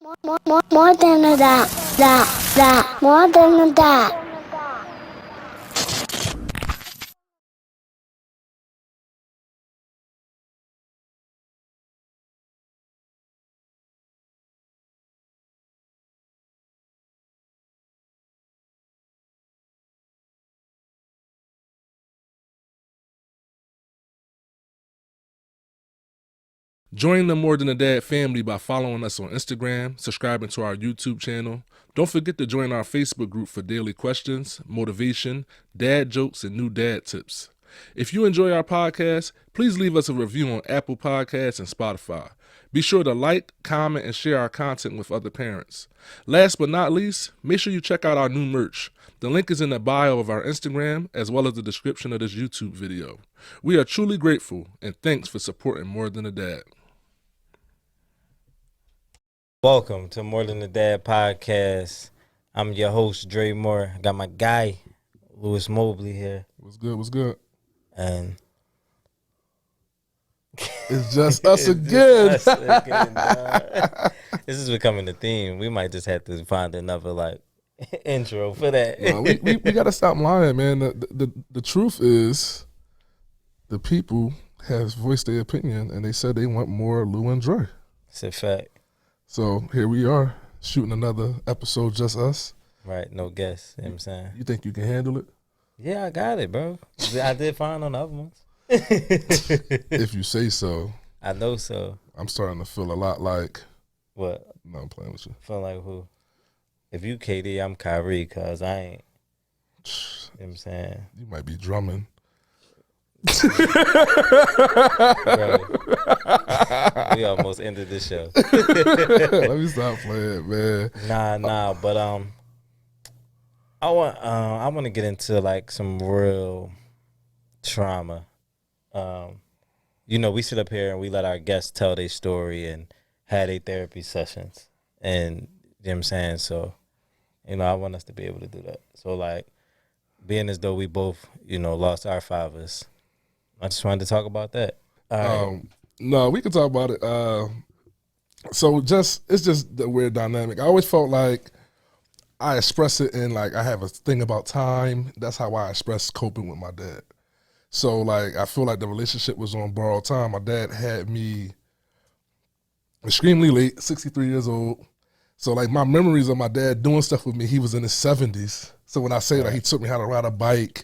More than a that, more than a that. Join the More Than a Dad family by following us on Instagram, subscribing to our YouTube channel. Don't forget to join our Facebook group for daily questions, motivation, dad jokes, and new dad tips. If you enjoy our podcast, please leave us a review on Apple Podcasts and Spotify. Be sure to like, comment, and share our content with other parents. Last but not least, make sure you check out our new merch. The link is in the bio of our Instagram as well as the description of this YouTube video. We are truly grateful and thanks for supporting More Than a Dad. Welcome to More Than a Dad podcast. I'm your host, Dre Moore. I got my guy, Lewis Mobley here. What's good? What's good? And it's just us again. Just us again, dog. This is becoming the theme. We might just have to find another intro for that. No, we got to stop lying, man. The truth is the people have voiced their opinion and they said they want more Lou and Dre. It's a fact. So here we are shooting another episode, just us. Right, no guests. You know what I'm saying? You think you can handle it? Yeah, I got it, bro. I did fine on the other ones. If you say so. I know so. I'm starting to feel a lot like. What? No, I'm playing with you. Feel like who? If you KD, I'm Kyrie, cause I ain't. You know what I'm saying? You might be drumming. Bro, we almost ended this show. Let me stop playing, man. Nah, but I want to get into some real trauma. We sit up here and we let our guests tell their story and have their therapy sessions, and you know what I'm saying. So, I want us to be able to do that. So, being as though we both, lost our fathers, I just wanted to talk about that. No, we can talk about it. So it's just the weird dynamic. I always felt like I express it in I have a thing about time. That's how I express coping with my dad. So I feel like the relationship was on borrowed time. My dad had me extremely late, 63 years old. So my memories of my dad doing stuff with me, he was in his 70s. So when I say he took me how to ride a bike,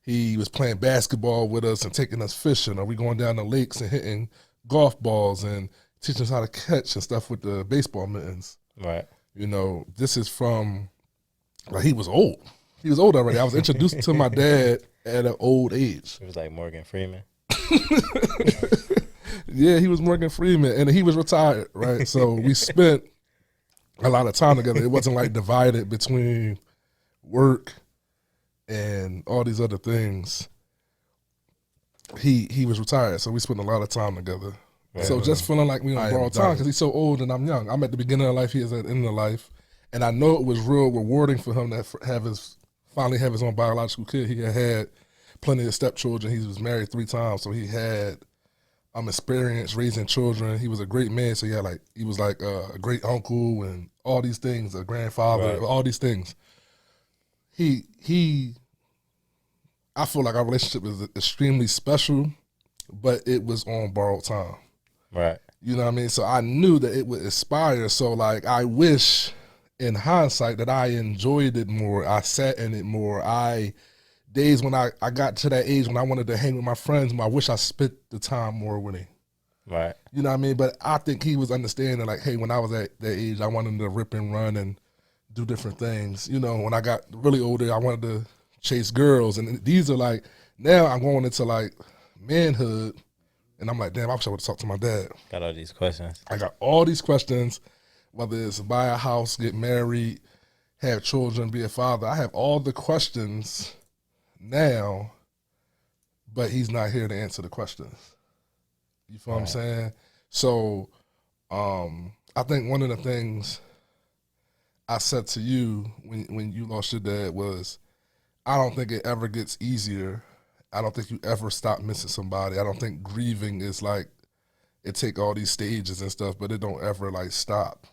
he was playing basketball with us and taking us fishing, or we going down the lakes and hitting golf balls and teaching us how to catch and stuff with the baseball mittens. Right. This is from, he was old. He was old already. I was introduced to my dad at an old age. It was like Morgan Freeman. Yeah, he was Morgan Freeman, and he was retired, right? So we spent a lot of time together. It wasn't divided between work and all these other things. He was retired, so we spent a lot of time together. Right. So just feeling like we on borrowed time because he's so old and I'm young. I'm at the beginning of life, he is at the end of life. And I know it was real rewarding for him to finally have his own biological kid. He had plenty of stepchildren. He was married 3 times, so he had experience raising children. He was a great man, so he was a great uncle and all these things, a grandfather, right. All these things. I feel like our relationship is extremely special, but it was on borrowed time. Right. You know what I mean? So I knew that it would expire. So I wish in hindsight that I enjoyed it more. I sat in it more. Days when I got to that age when I wanted to hang with my friends, I wish I spent the time more with him. Right. You know what I mean? But I think he was understanding hey, when I was at that age, I wanted to rip and run and do different things. When I got really older, I wanted to chase girls. And these are now I'm going into manhood. And I'm damn, I wish I would have talked to my dad. Got all these questions. I got all these questions, whether it's buy a house, get married, have children, be a father. I have all the questions now, but he's not here to answer the questions. You feel what I'm saying? So I think one of the things I said to you when you lost your dad was, I don't think it ever gets easier. I don't think you ever stop missing somebody. I don't think grieving is it take all these stages and stuff, but it don't ever stop.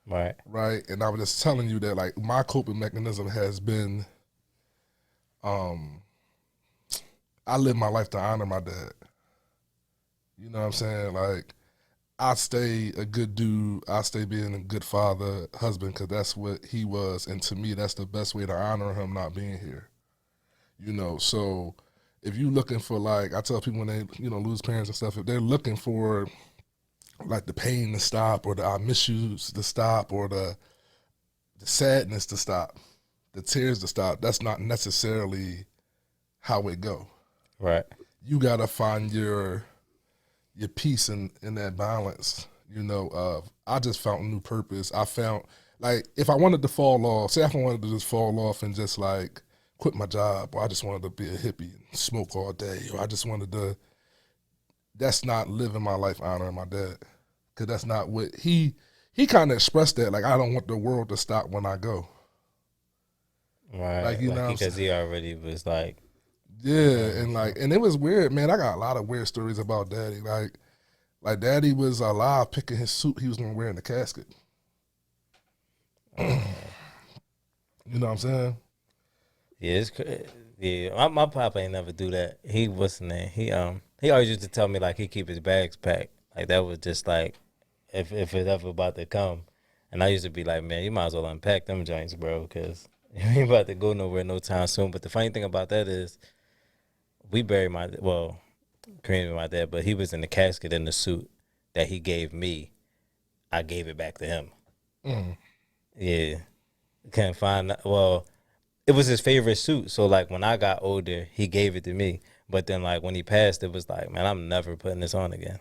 Right. right? And I was just telling you that like my coping mechanism has been, I live my life to honor my dad. You know what I'm saying? Like I stay a good dude. I stay being a good father, husband, because that's what he was, and to me, that's the best way to honor him not being here. You know, so if you looking for like, I tell people when they lose parents and stuff, if they're looking for like the pain to stop or the I miss yous to stop or the sadness to stop, the tears to stop, that's not necessarily how it go. Right. You gotta find your peace in that balance. I just found a new purpose. I found like if I wanted to fall off, say if I wanted to just fall off and just like quit my job, or I just wanted to be a hippie and smoke all day, or I just wanted to, that's not living my life honoring my dad. Cause that's not what he kind of expressed that, like, I don't want the world to stop when I go. Right. Like, you know what I'm because saying? he already was like, Yeah, and it was weird, man. I got a lot of weird stories about daddy. Like Daddy was alive picking his suit he was gonna wear in the casket. You know what I'm saying? yeah, yeah. My papa ain't never do that. He what's the name? He always used to tell me like he keep his bags packed. Like that was just like if it ever about to come. And I used to be like, man, you might as well unpack them joints, bro, because you ain't about to go nowhere no time soon. But the funny thing about that is we buried cremated my dad, but he was in the casket in the suit that he gave me. I gave it back to him. Mm. Yeah. Can't find, well, it was his favorite suit. So, like, when I got older, he gave it to me. But then, like, when he passed, it was like, man, I'm never putting this on again.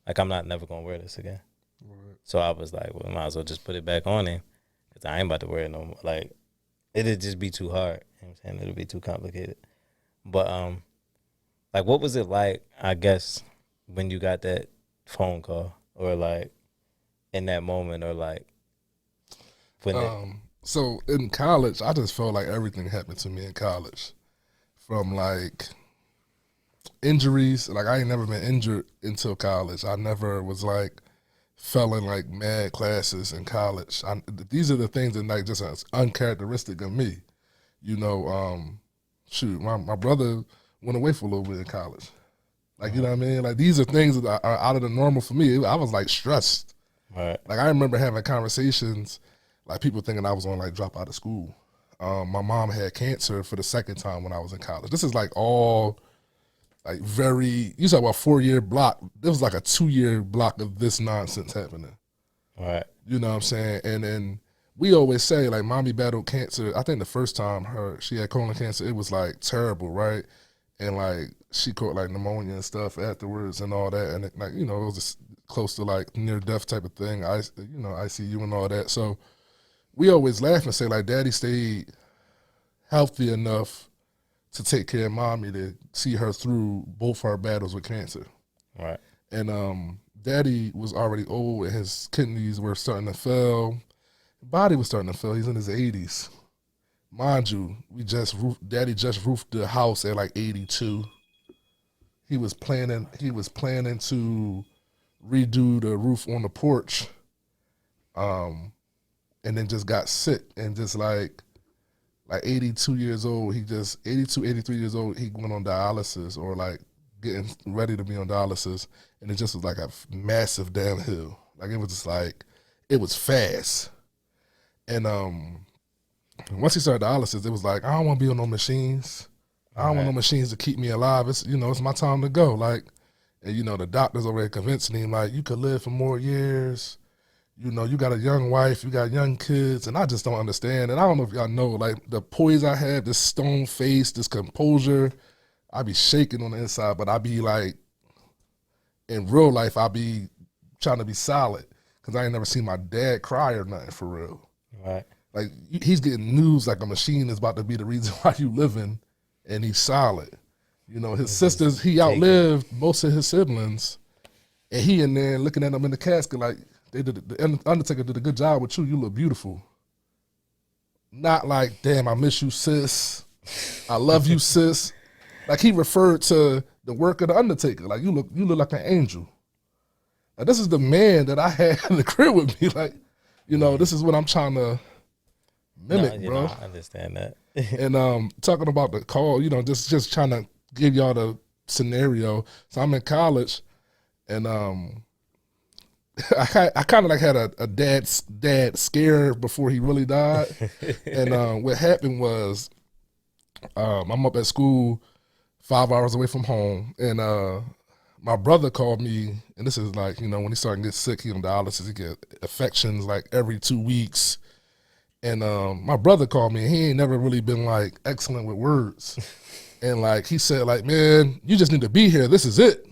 Like, I'm not never going to wear this again. Right. So I was like, well, might as well just put it back on him. Because I ain't about to wear it no more. Like, it'd just be too hard. You know what I'm saying? It'll be too complicated. But, like, what was it like, I guess, when you got that phone call? Or, like, in that moment? Or, like, when So in college, I just felt like everything happened to me in college. From like injuries, like I ain't never been injured until college. I never was like failing like mad classes in college. These are the things that like just uncharacteristic of me. Shoot, my brother went away for a little bit in college. Like, you know what I mean? Like these are things that are out of the normal for me. I was like stressed. right. Like I remember having conversations, like people thinking I was going to like drop out of school. My mom had cancer for the second time when I was in college. This is like all like you talk about 4-year block. There was like a 2-year block of this nonsense happening. Right. You know what I'm saying? And then we always say like mommy battled cancer. I think the first time she had colon cancer, it was like terrible, right? And like she caught like pneumonia and stuff afterwards and all that. And it, like, it was just close to like near death type of thing. ICU and all that. So we always laugh and say like daddy stayed healthy enough to take care of mommy to see her through both her battles with cancer. Right. And daddy was already old and his kidneys were starting to fail. Body was starting to fail. He's in his 80s. Mind you, daddy just roofed the house at like 82. He was planning to redo the roof on the porch. And then just got sick and just like 82 years old, 83 years old, he went on dialysis or like getting ready to be on dialysis, and it just was like a massive downhill. Like it was just like, it was fast. And once he started dialysis, it was like, I don't want to be on no machines. I don't want no machines to keep me alive. It's it's my time to go. Like, and the doctors already convincing him like you could live for more years. You got a young wife, you got young kids, and I just don't understand. And I don't know if y'all know, like the poise I have, this stone face, this composure, I be shaking on the inside, but I be like, in real life, I be trying to be solid because I ain't never seen my dad cry or nothing for real. Right. Like he's getting news like a machine is about to be the reason why you living, and he's solid. His sisters, he outlived most of his siblings, and he in there looking at them in the casket like, the Undertaker did a good job with you. You look beautiful. Not like, damn, I miss you, sis. I love you, sis. Like he referred to the work of the Undertaker. Like you look like an angel. Like this is the man that I had in the crib with me. Like You know, this is what I'm trying to mimic, bro. I understand that. And talking about the call, you know, just trying to give y'all the scenario. So I'm in college, and I kind of like had a dad scare before he really died. And what happened was, I'm up at school 5 hours away from home, and my brother called me, and this is like, you know, when he started to get sick, he on dialysis, he get affections like every 2 weeks. And my brother called me, and he ain't never really been like excellent with words. And like he said, like, man, you just need to be here. This is it.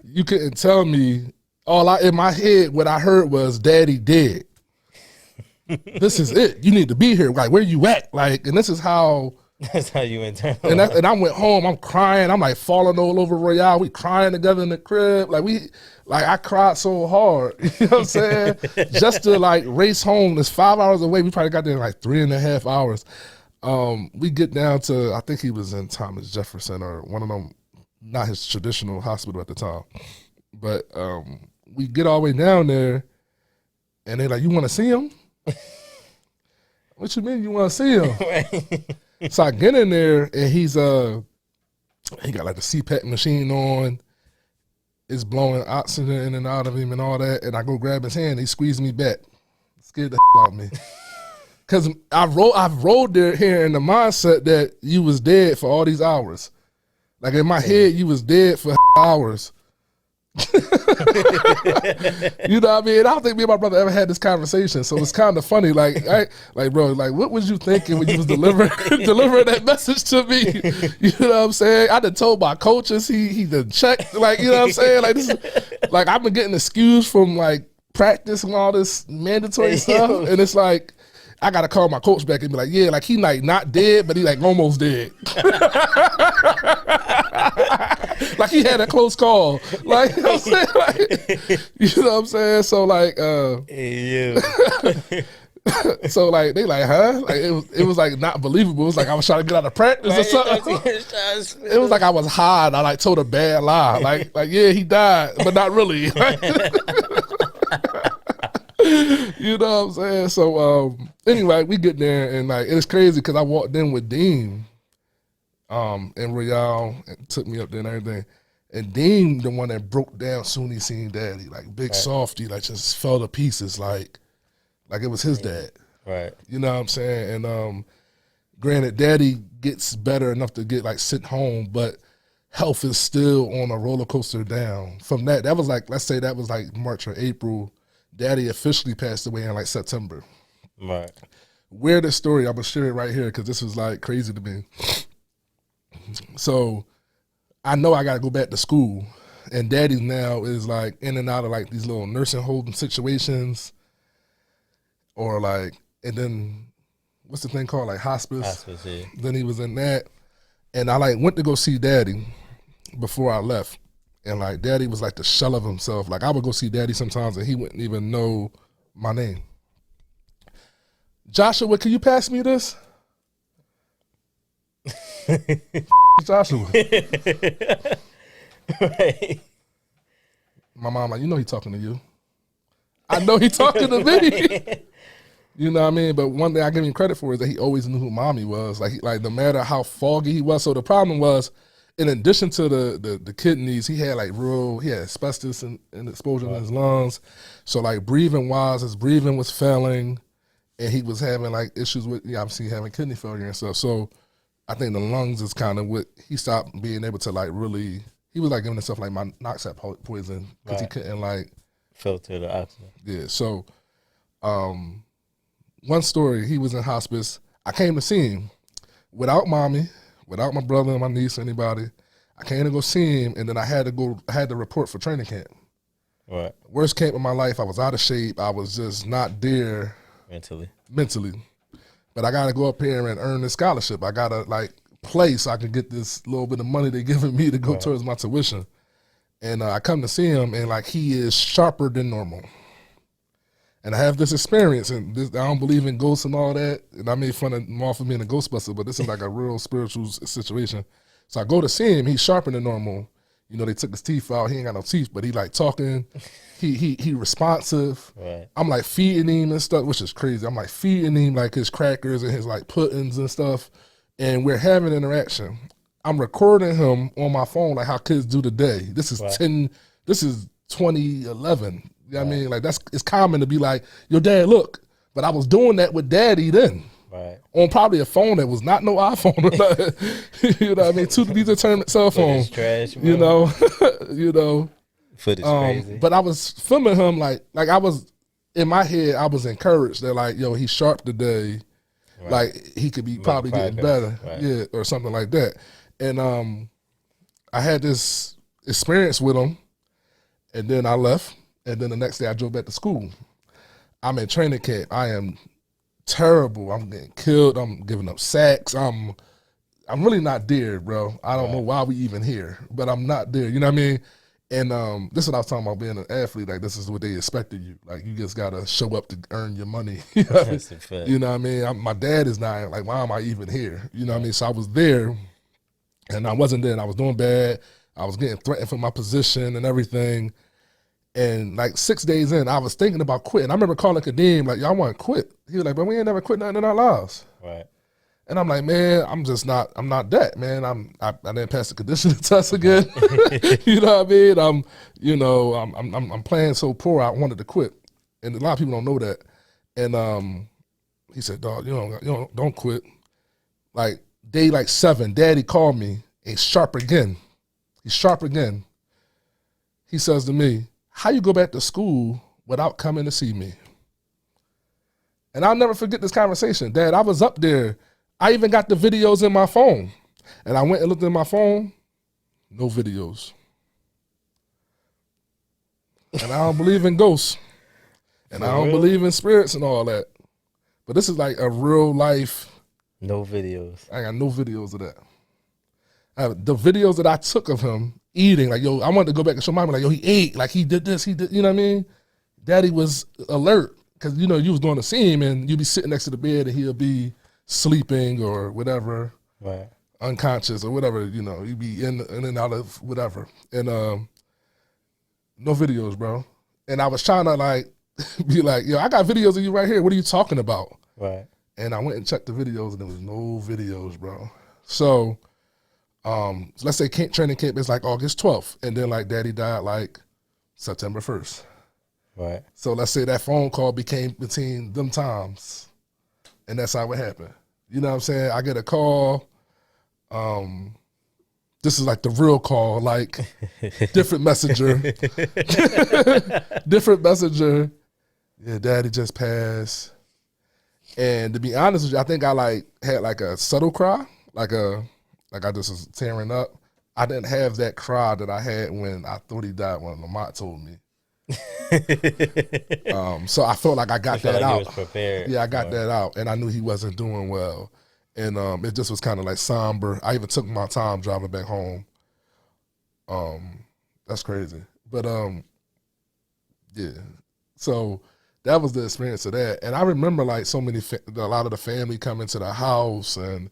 You couldn't tell me. In my head, what I heard was, Daddy dead. This is it. You need to be here. Like, where you at? Like, and this is how. That's how you internalize. And I went home. I'm crying. I'm like falling all over Royale. We crying together in the crib. I cried so hard. You know what I'm saying? Just to like race home. It's 5 hours away. We probably got there in like 3.5 hours. We get down to, I think he was in Thomas Jefferson or one of them, not his traditional hospital at the time. But we get all the way down there, and they're like, "You want to see him?" What you mean you want to see him? So I get in there, and he got like the CPAP machine on. It's blowing oxygen in and out of him and all that. And I go grab his hand. He squeezed me back. Scared the out of me. Because I've rolled there here in the mindset that you was dead for all these hours. Like in my head, you was dead for hours. You know what I mean? I don't think me and my brother ever had this conversation, so it's kind of funny. Like, bro, like, what was you thinking when you was delivering that message to me? You know what I'm saying? I done told my coaches he done checked. Like, you know what I'm saying? Like, this is like I've been getting excused from like practice and all this mandatory stuff, and it's like I gotta call my coach back and be like, yeah, like he like not dead, but he like almost dead. Like he had a close call. Like, you know what I'm saying? Like, you know what I'm saying? So like so like they like, huh? Like it was like not believable. It was like I was trying to get out of practice or something. It was like I was high and I like told a bad lie. Like yeah, he died, but not really. You know what I'm saying? So anyway, we get there and like it's crazy because I walked in with Dean and Royale and took me up there and everything. And Dean, the one that broke down soon he seen Daddy, like big softy, like just fell to pieces, like it was his dad. Right. You know what I'm saying? And granted, Daddy gets better enough to get like sent home, but health is still on a roller coaster down. From that was like, let's say that was like March or April. Daddy officially passed away in like September. Right. Weirdest story, I'm gonna share it right here because this was like crazy to me. So I know I gotta go back to school, and Daddy now is like in and out of like these little nursing home situations, or like, and then what's the thing called, like hospice? Hospice, yeah. Then he was in that, and I like went to go see Daddy before I left, and like Daddy was like the shell of himself. Like I would go see Daddy sometimes, and he wouldn't even know my name. Joshua, can you pass me this? Joshua. Right. My mom like, you know he talking to you. I know he talking to me. You know what I mean? But one thing I give him credit for is that he always knew who Mommy was. Like no matter how foggy he was. So the problem was, in addition to the kidneys, he had asbestos and exposure in his lungs. So like breathing wise, his breathing was failing, and he was having like issues with obviously having kidney failure and stuff. So I think the lungs is kind of what he stopped being able to like really. He was like giving himself like monoxide poison because he couldn't like filter the oxygen. Yeah. So, one story, he was in hospice. I came to see him without Mommy, without my brother and my niece or anybody. I came to go see him, and then I had to report for training camp. Right. Worst camp of my life. I was out of shape. I was just not there mentally. But I got to go up here and earn this scholarship. I got to like play so I can get this little bit of money they're giving me to go towards my tuition. And I come to see him, and like he is sharper than normal. And I have this experience, and I don't believe in ghosts and all that. And I made fun of him for being a Ghostbuster, but this is like a real spiritual situation. So I go to see him. He's sharper than normal. You know, they took his teeth out. He ain't got no teeth, but he like talking. He responsive. Right. I'm like feeding him and stuff, which is crazy. I'm like feeding him like his crackers and his like puddings and stuff, and we're having interaction. I'm recording him on my phone like how kids do today. This is Right. This is 2011. You know what I mean? Like it's common to be like, yo, dad, look. But I was doing that with daddy then. Right. On probably a phone that was not no iPhone or nothing. You know what I mean? 2 determined cell phone. Trash, bro. You know, you know. Footage crazy. But I was filming him like I was in my head. I was encouraged that like, yo, he's sharp today. Right. Like he could be probably getting better, yeah, or something like that. And I had this experience with him, and then I left, and then the next day I drove back to school. I'm in training camp. I am terrible. I'm getting killed. I'm giving up sacks. I'm really not there, bro. I don't know why we even here, but I'm not there. You know what I mean? And this is what I was talking about being an athlete. Like this is what they expect of you. Like you just gotta show up to earn your money. You know what I mean? You know what I mean? My dad is not like, why am I even here? You know what I mean? So I was there, and I wasn't there. And I was doing bad. I was getting threatened for my position and everything. And like 6 days in, I was thinking about quitting. I remember calling Kadeem like, "Y'all want to quit?" He was like, "But we ain't never quit nothing in our lives." Right. And I'm like, man, I'm not that, man. I didn't pass the conditioning test again. You know what I mean? I'm playing so poor. I wanted to quit, and a lot of people don't know that. And he said, "Dog, don't quit." Like day like 7, Daddy called me. He's sharp again. He's sharp again. He says to me, "How you go back to school without coming to see me?" And I'll never forget this conversation. Dad, I was up there. I even got the videos in my phone. And I went and looked at my phone, no videos. And I don't believe in ghosts. And I don't believe in spirits and all that. But this is like a real life. No videos. I got no videos of that. The videos that I took of him eating, like, yo, I wanted to go back and show mom, like, yo, he ate, like he did this, he did, you know what I mean? Daddy was alert, because, you was going to see him, and you'd be sitting next to the bed, and he'll be sleeping or whatever, right, unconscious or whatever, you'd be in and out of whatever. And no videos, bro. And I was trying to, like, be like, yo, I got videos of you right here. What are you talking about? Right. And I went and checked the videos, and there was no videos, bro. So, let's say training camp is like August 12th, and then like Daddy died like September 1st. Right. So let's say that phone call became between them times, and that's how it happened. You know what I'm saying? I get a call. This is like the real call, like different messenger. Different messenger. Yeah, Daddy just passed. And to be honest with you, I think I like had like a subtle cry, like I just was tearing up. I didn't have that cry that I had when I thought he died when Lamont told me. So I felt like I got that out. He was prepared. Yeah, I got that out, and I knew he wasn't doing well. And it just was kind of like somber. I even took my time driving back home. That's crazy. But yeah. So that was the experience of that. And I remember like a lot of the family coming to the house, and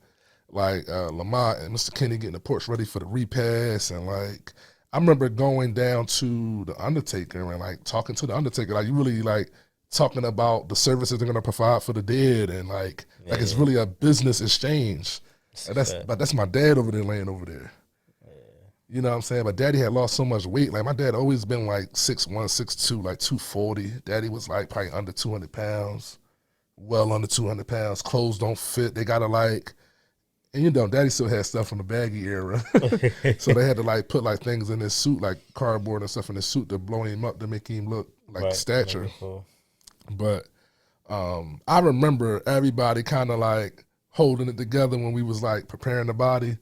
like Lamont and Mr. Kenny getting the porch ready for the repast, and like I remember going down to the Undertaker and like talking to the Undertaker, like you really like talking about the services they're gonna provide for the dead, and like it's really a business exchange. And that's my dad over there laying over there. Yeah. You know what I'm saying? But Daddy had lost so much weight. Like my dad always been like 6'1", 6'2", like 240. Daddy was like probably under 200 pounds, well under 200 pounds. Clothes don't fit. They gotta like. And Daddy still had stuff from the baggy era. So they had to like put like things in his suit, like cardboard and stuff in his suit to blow him up to make him look like stature. But I remember everybody kind of like holding it together when we was like preparing the body.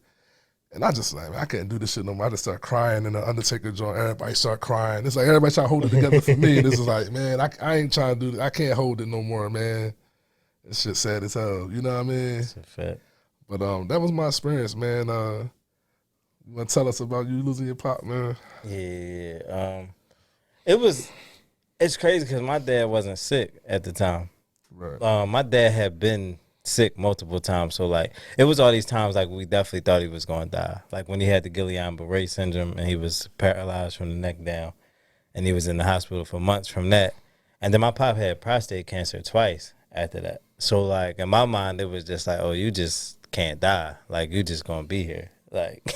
And I just like, man, I can't do this shit no more. I just start crying in the Undertaker joint. Everybody start crying. It's like everybody trying to hold it together for me. And this is like, man, I ain't trying to do this. I can't hold it no more, man. This shit sad as hell. You know what I mean? That's a fact. But that was my experience, man. You want to tell us about you losing your pop, man? Yeah. It's crazy because my dad wasn't sick at the time. Right. My dad had been sick multiple times. So like it was all these times like we definitely thought he was going to die. Like when he had the Guillain-Barré syndrome and he was paralyzed from the neck down, and he was in the hospital for months from that. And then my pop had prostate cancer twice after that. So like in my mind, it was just like, oh, you just can't die. Like you just gonna be here. Like,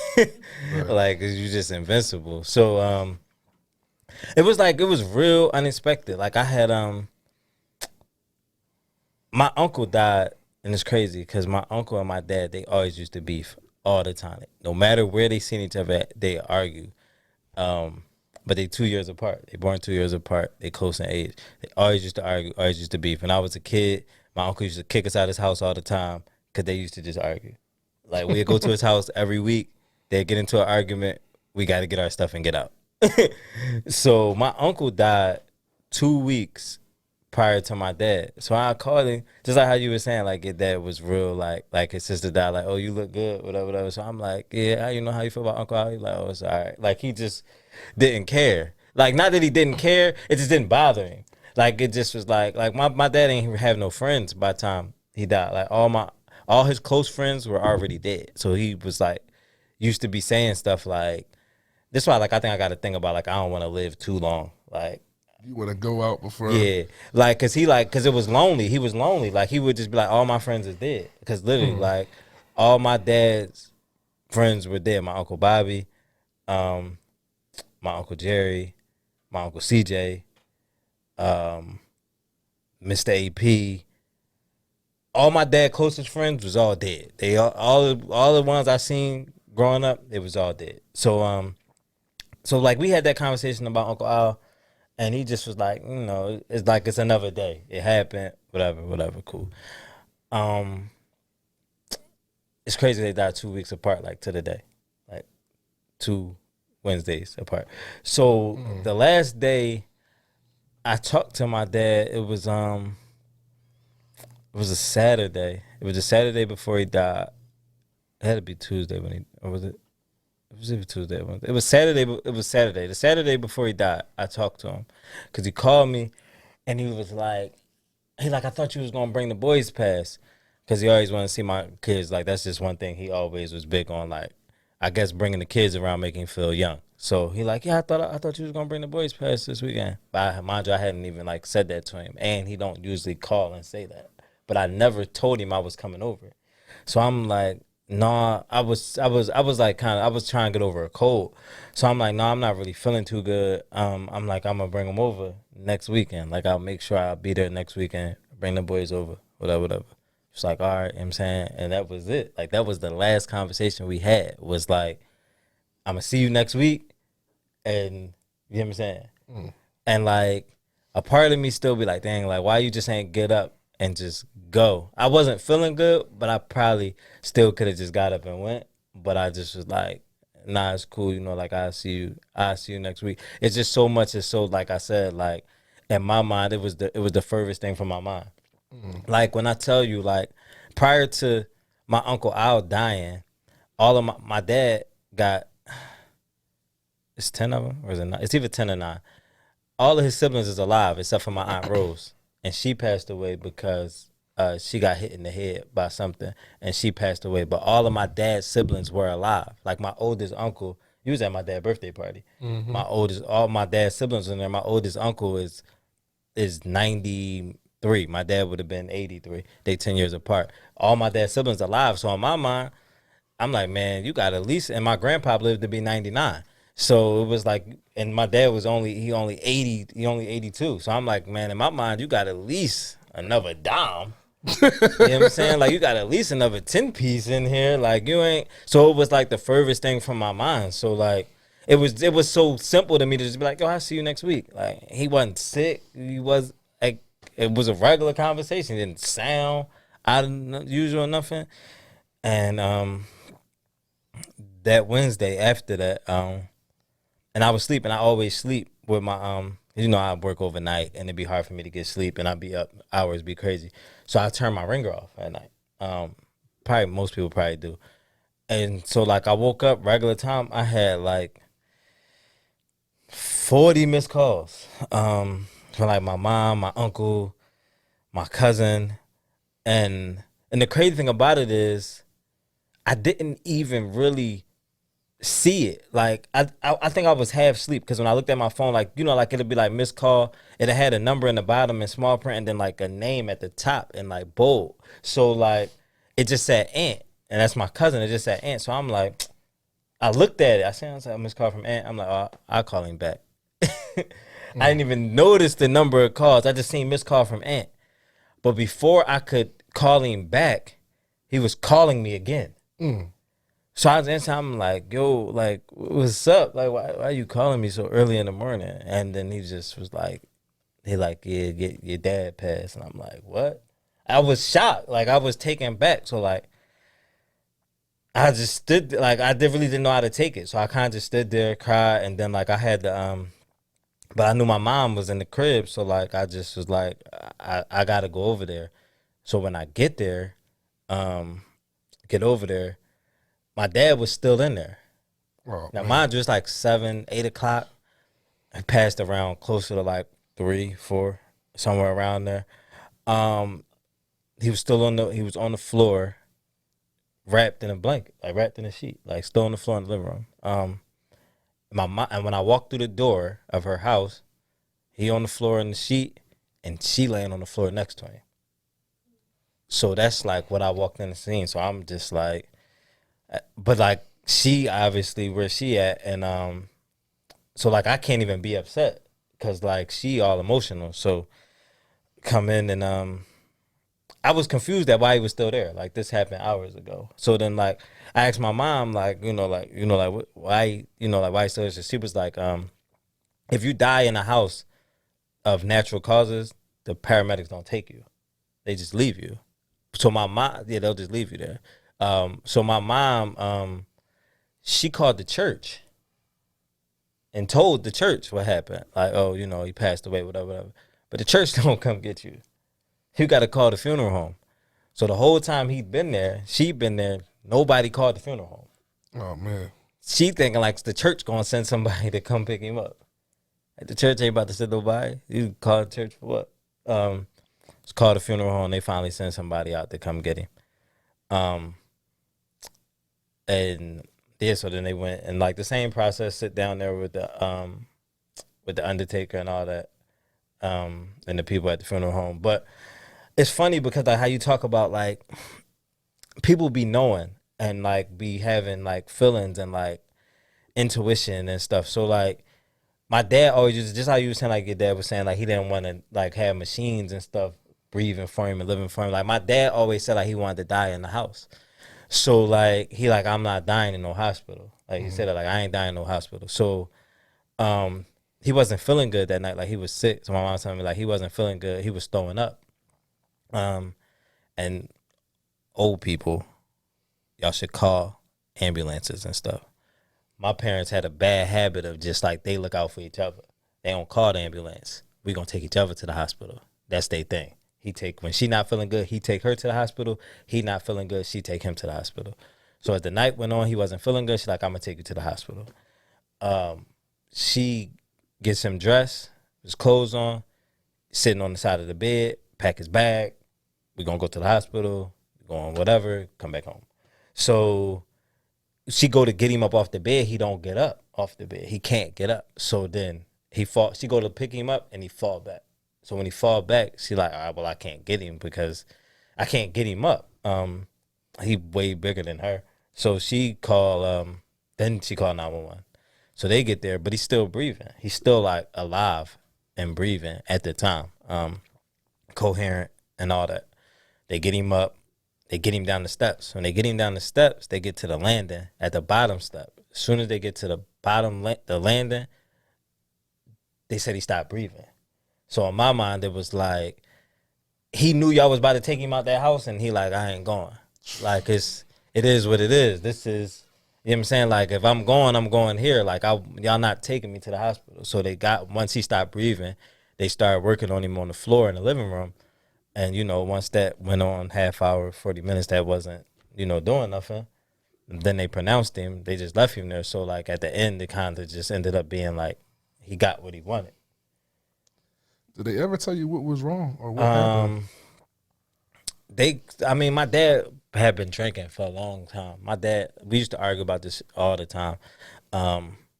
like you just invincible. So it was like it was real unexpected. Like I had my uncle died, and it's crazy because my uncle and my dad, they always used to beef all the time. No matter where they seen each other at, they argue. But they 2 years apart. They born 2 years apart. They close in age. They always used to argue, always used to beef. When I was a kid, my uncle used to kick us out of his house all the time because they used to just argue. Like we'd go to his house every week. They'd get into an argument. We got to get our stuff and get out. So my uncle died 2 weeks prior to my dad. So I called him, just like how you were saying, like your dad was real, like his sister died, like, oh, you look good, whatever, whatever. So I'm like, yeah, how you know how you feel about Uncle Al? He's like, oh, it's all right. Like he just didn't care. Like not that he didn't care, it just didn't bother him. Like it just was like my dad ain't have no friends by the time he died. Like all his close friends were already dead. So he was like used to be saying stuff like, this is why like I think I got to think about like I don't want to live too long. Like You want to go out before? yeah, like cause it was lonely. He was lonely. Like he would just be like, all my friends is dead. Cause literally, like all my dad's friends were dead. My uncle Bobby, my uncle Jerry, my uncle CJ, Mr. AP. All my dad closest friends was all dead. They all the ones I seen growing up, it was all dead. So like we had that conversation about Uncle Al. And he just was like, you know, it's like it's another day. It happened, whatever, cool. It's crazy they died 2 weeks apart, like to the day, like 2 Wednesdays apart. So the last day I talked to my dad, it was a Saturday. It was a Saturday before he died. It had to be Tuesday when or was it? It was Tuesday. It was Saturday. It was Saturday. The Saturday before he died, I talked to him because he called me, and he was like, I thought you was gonna bring the boys past, because he always wanted to see my kids. Like that's just one thing he always was big on. Like I guess bringing the kids around, making him feel young. So he like, yeah, I thought you was gonna bring the boys past this weekend. But mind you, I hadn't even like said that to him, and he don't usually call and say that. But I never told him I was coming over. So I'm like, nah, I was like I was trying to get over a cold. So I'm like, nah, I'm not really feeling too good. I'm like, I'm gonna bring them over next weekend. Like I'll make sure I'll be there next weekend, bring the boys over, whatever. It's like, all right, you know what I'm saying? And that was it. Like that was the last conversation we had, was like, I'm gonna see you next week, and you know what I'm saying? And like a part of me still be like, dang, like why you just ain't get up and just go? I wasn't feeling good, but I probably still could have just got up and went. But I just was like, nah, it's cool, you know, like I'll see you next week. It's just so much, it's so, like I said, like in my mind, it was the furthest thing from my mind. Like when I tell you, like prior to my Uncle Al dying, all of my dad got, it's 10 of them, or is it 9? It's either 10 or 9. All of his siblings is alive except for my Aunt Rose. And she passed away because she got hit in the head by something, and she passed away. But all of my dad's siblings were alive. Like my oldest uncle, he was at my dad's birthday party. All my dad's siblings in there. My oldest uncle is 93. My dad would have been 83. They 10 years apart. All my dad's siblings alive. So in my mind, I'm like, man, you got at least. And my grandpa lived to be 99. So it was like, and my dad was only 82. So I'm like, man, in my mind, you got at least another dime. You know what I'm saying? Like you got at least another 10 piece in here. Like you ain't. So it was like the furthest thing from my mind. So like it was so simple to me to just be like, yo, I'll see you next week. Like he wasn't sick. He was like, it was a regular conversation. It didn't sound out of usual, nothing. And that Wednesday after that, and I was sleeping. I always sleep with my you know, I work overnight and it'd be hard for me to get sleep, and I'd be up hours, be crazy. So I turn my ringer off at night. Probably most people probably do. And so like I woke up regular time, I had like 40 missed calls. From like my mom, my uncle, my cousin, and And the crazy thing about it is I didn't even really see it. Like I think I was half asleep because when I looked at my phone, like, you know, like it'd be like missed call. It had a number in the bottom in small print and then like a name at the top in like bold. So like it just said Aunt. And that's my cousin. It just said Aunt. So I'm like, I looked at it. I said, a missed call from Aunt. I'm like, oh, I'll call him back. I didn't even notice the number of calls. I just seen missed call from Aunt. But before I could call him back, he was calling me again. So I was answering, I'm like, yo, like, what's up? Like, why are you calling me so early in the morning? And then he just was like, yeah, your dad passed. And I'm like, what? I was shocked. Like, I was taken back. So, like, I just stood, like, really didn't know how to take it. So I kind of just stood there, cried, and then, like, I had to, but I knew my mom was in the crib. So, like, I just was like, I got to go over there. So when I get there, get over there, my dad was still in there. Oh, Now, man. mind you, it's like 7, 8 o'clock. I passed around closer to like 3, 4, somewhere around there. He was still he was on the floor, wrapped in a blanket, like wrapped in a sheet, like still on the floor in the living room. My mom, and when I walked through the door of her house, he on the floor in the sheet, and she laying on the floor next to him. So that's like what I walked in the scene. So I'm just like, but like she obviously where she at, and so like I can't even be upset because like she all emotional. So come in and I was confused at why he was still there. Like this happened hours ago. So then like I asked my mom like why why he still there. So she was like if you die in a house of natural causes, the paramedics don't take you. They just leave you. So my mom, yeah, they'll just leave you there. So my mom, she called the church and told the church what happened. Like, oh, he passed away, whatever. But the church don't come get you. You got to call the funeral home. So the whole time he'd been there, she'd been there, nobody called the funeral home. Oh, man. She thinking like the church going to send somebody to come pick him up. Like, the church ain't about to send nobody. You call the church for what? It's called the funeral home. They finally send somebody out to come get him. And yeah, so then they went and like the same process, sit down there with the undertaker and all that, and the people at the funeral home. But it's funny because like how you talk about like people be knowing and like be having like feelings and like intuition and stuff. So like my dad always used just how you were saying, like your dad was saying, like he didn't want to like have machines and stuff breathing for him and living for him. Like my dad always said like he wanted to die in the house. So like he like I'm not dying in no hospital. Like he said that like I ain't dying in no hospital. So he wasn't feeling good that night. Like he was sick. So my mom told me like he wasn't feeling good. He was throwing up. And old people, y'all should call ambulances and stuff. My parents had a bad habit of just like they look out for each other. They don't call the ambulance. We gonna take each other to the hospital. That's their thing. When she not feeling good, he take her to the hospital. He not feeling good, she take him to the hospital. So as the night went on, he wasn't feeling good. She's like, I'm gonna take you to the hospital. She gets him dressed, his clothes on, sitting on the side of the bed, pack his bag. We gonna go to the hospital, go on whatever, come back home. So she go to get him up off the bed. He don't get up off the bed. He can't get up. So then she go to pick him up and he fall back. So when he fall back, she like, all right, well, I can't get him because I can't get him up. He way bigger than her. So she then she called 911. So they get there, but he's still breathing. He's still like alive and breathing at the time, coherent and all that. They get him up. They get him down the steps. When they get him down the steps, they get to the landing at the bottom step. As soon as they get to the bottom, the landing, they said he stopped breathing. So in my mind, it was like, he knew y'all was about to take him out that house, and he like, I ain't going. Like, it is what it is. This is, you know what I'm saying? Like, if I'm going here. Like, y'all not taking me to the hospital. So once he stopped breathing, they started working on him on the floor in the living room. And, once that went on half hour, 40 minutes, that wasn't, doing nothing. Then they pronounced him. They just left him there. So, like, at the end, it kind of just ended up being like, he got what he wanted. Did they ever tell you what was wrong or what happened? my dad had been drinking for a long time. My dad, we used to argue about this all the time,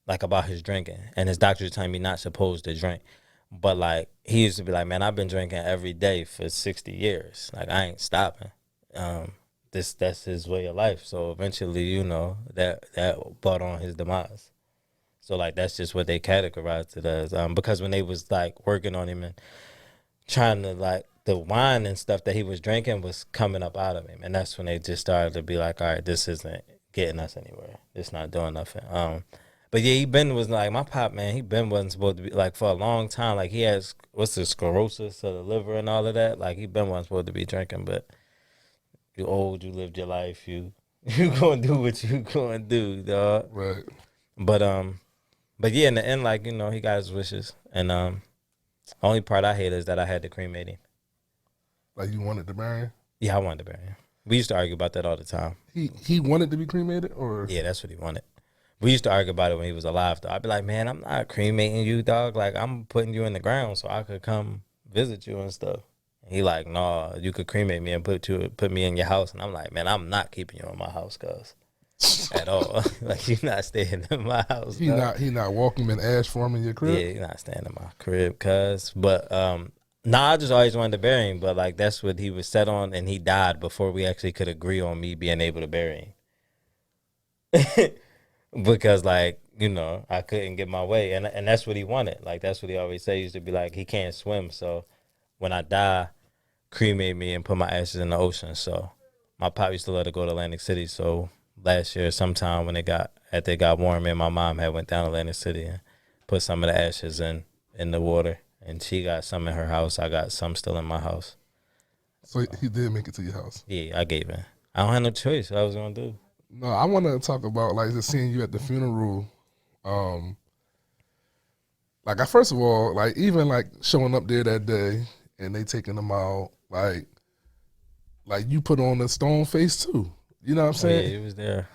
like about his drinking. And his doctor was telling me not supposed to drink. But like, he used to be like, man, I've been drinking every day for 60 years. Like, I ain't stopping. That's his way of life. So eventually, you know, that brought on his demise. So like, that's just what they categorized it as. Because when they was like working on him and trying to like, the wine and stuff that he was drinking was coming up out of him, and that's when they just started to be like, all right, this isn't getting us anywhere. It's not doing nothing. But yeah, he been was like my pop, man. He been wasn't supposed to be like for a long time. Like he has what's the sclerosis of the liver and all of that. Like he been wasn't supposed to be drinking, but you old, you lived your life, you gonna do what you gonna do, dog. Right. But yeah, in the end, like you know, he got his wishes, and only part I hate is that I had to cremate him. Like you wanted to bury him? Yeah, I wanted to bury him. We used to argue about that all the time. He wanted to be cremated, or yeah, that's what he wanted. We used to argue about it when he was alive, though. I'd be like, man, I'm not cremating you, dog. Like, I'm putting you in the ground so I could come visit you and stuff. And he like, nah, you could cremate me and put me in your house. And I'm like, man, I'm not keeping you in my house, cuz. At all. Like, you're not staying in my house, he not walking in ash form in your crib? Yeah, you're not staying in my crib, cuz. But, I just always wanted to bury him. But, like, that's what he was set on. And he died before we actually could agree on me being able to bury him. Because, like, you know, I couldn't get my way. And that's what he wanted. Like, that's what he always said. He used to be like, he can't swim. So when I die, cremate me and put my ashes in the ocean. So my pop used to let her go to Atlantic City. So last year, sometime when after it got warm, and my mom had went down to Atlantic City and put some of the ashes in the water. And she got some in her house. I got some still in my house. So he did make it to your house? Yeah, I gave in. I don't have no choice. What I was going to do. No, I want to talk about, like, just seeing you at the funeral. Like, first of all, like, even, like, showing up there that day and they taking them out, like you put on a stone face, too. You know what I'm saying? Yeah, he was there.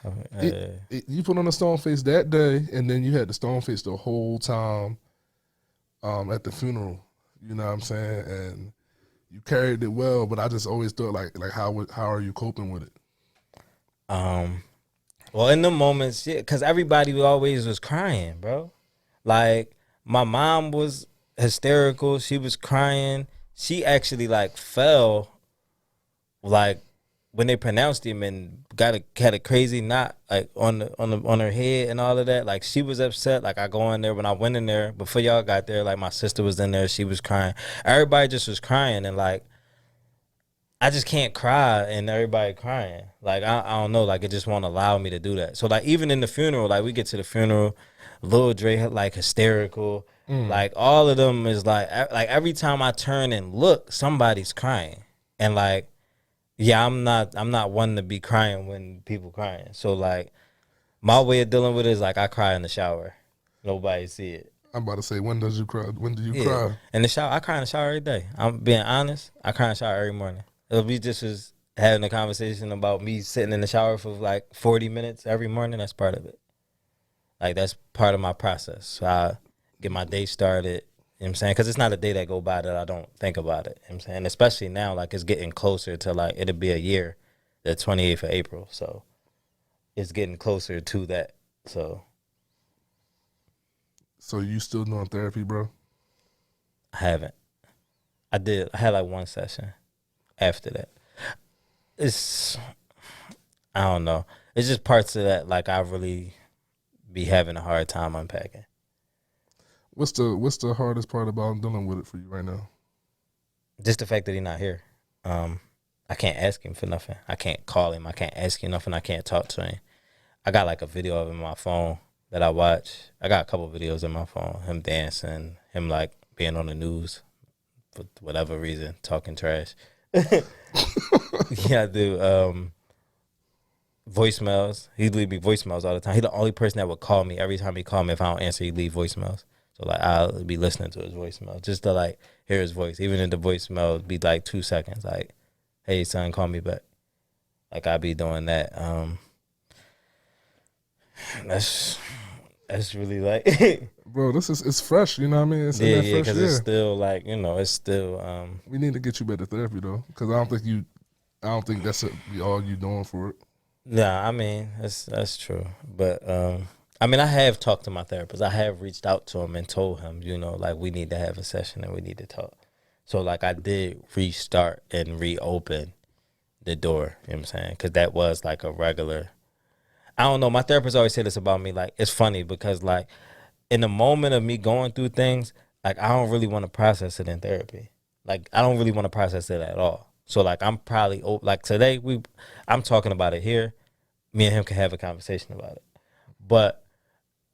You put on a stone face that day, and then you had the stone face the whole time at the funeral. You know what I'm saying? And you carried it well, but I just always thought, like how are you coping with it? Well, in the moments, yeah, because everybody always was crying, bro. Like, my mom was hysterical. She was crying. She actually, like, fell, like, when they pronounced him and had a crazy knot, like, on her head and all of that. Like, she was upset. Like, I go in there. When I went in there, before y'all got there, like, my sister was in there. She was crying. Everybody just was crying, and, like, I just can't cry and everybody crying. Like, I don't know. Like, it just won't allow me to do that. So, like, even in the funeral, like, we get to the funeral, Lil Dre, like, hysterical. Like, all of them is, like, every time I turn and look, somebody's crying. And, like, yeah, I'm not one to be crying when people crying. So, like, my way of dealing with it is, like, I cry in the shower. Nobody see it. I'm about to say, when does you cry? When do you cry? In the shower. I cry in the shower every day. I'm being honest. I cry in the shower every morning. If we just was having a conversation about me sitting in the shower for like 40 minutes every morning, that's part of it. Like, that's part of my process. So I get my day started, you know what I'm saying? Because it's not a day that go by that I don't think about it, you know what I'm saying? Especially now, like, it's getting closer to, like, it'll be a year, the 28th of April. So it's getting closer to that. So you still doing therapy, bro? I haven't. I had like one session. After that, I don't know. It's just parts of that, like, I really be having a hard time unpacking. What's the hardest part about dealing with it for you right now? Just the fact that he's not here. I can't ask him for nothing. I can't call him. I can't ask him nothing. I can't talk to him. I got like a video of him on my phone that I watch. I got a couple videos on my phone. Him dancing, him like being on the news for whatever reason, talking trash. Yeah, I do. Voicemails. He'd leave me voicemails all the time. He's the only person that would call me. Every time he called me, if I don't answer, he'd leave voicemails. So, like, I'll be listening to his voicemail just to, like, hear his voice. Even if the voicemail would be, like, 2 seconds. Like, hey, son, call me back. Like, I'd be doing that. That's really, like... Bro, it's fresh, you know what I mean? It's yeah, in that fresh because it's still, like, you know, it's still... we need to get you better therapy, though, because I don't think you I don't think that's all you doing for it. Yeah, I mean that's true, but I mean I have talked to my therapist. I have reached out to him and told him, you know, like we need to have a session and we need to talk. So like I did restart and reopen the door. You know what I'm saying? Because that was like a regular. I don't know. My therapist always said this about me. Like it's funny because like in the moment of me going through things, like I don't really want to process it in therapy. Like I don't really want to process it at all. So like I'm probably like today I'm talking about it here. Me and him can have a conversation about it. But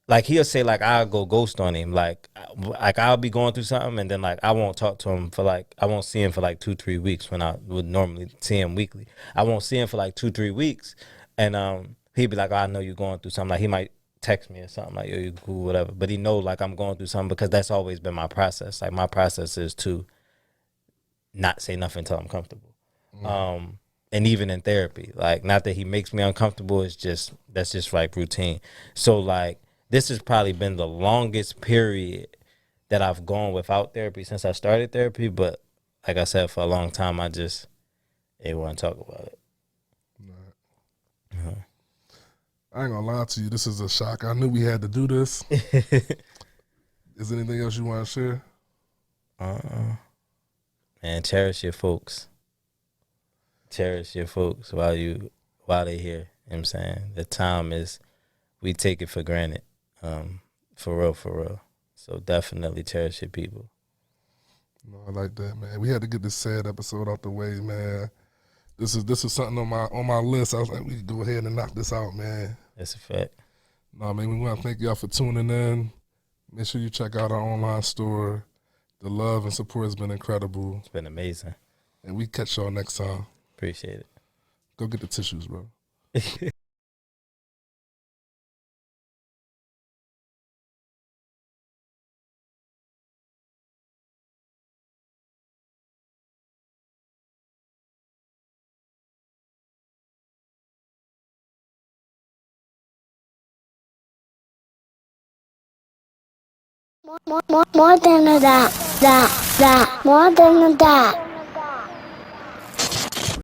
like he'll say like I'll go ghost on him. Like I'll be going through something and then like I won't talk to him for like I won't see him for like 2-3 weeks when I would normally see him weekly. I won't see him for like 2-3 weeks, and he'd be like, oh, I know you're going through something. Like he might text me or something like, yo, you cool, whatever. But he know like I'm going through something because that's always been my process. Like my process is to not say nothing until I'm comfortable. And even in therapy, like not that he makes me uncomfortable, it's just that's just like routine. So like this has probably been the longest period that I've gone without therapy since I started therapy. But like I said, for a long time, I just didn't want to talk about it. Right. I ain't gonna lie to you. This is a shock. I knew we had to do this. Is there anything else you want to share? Man, cherish your folks. Cherish your folks while they here. You know what I'm saying? The time is, we take it for granted. For real. So definitely cherish your people. No, I like that, man. We had to get this sad episode out the way, man. This is something on my list. I was like, we could go ahead and knock this out, man. That's a fact. No, man, we want to thank y'all for tuning in. Make sure you check out our online store. The love and support has been incredible. It's been amazing. And we catch y'all next time. Appreciate it. Go get the tissues, bro. More than that. More than that.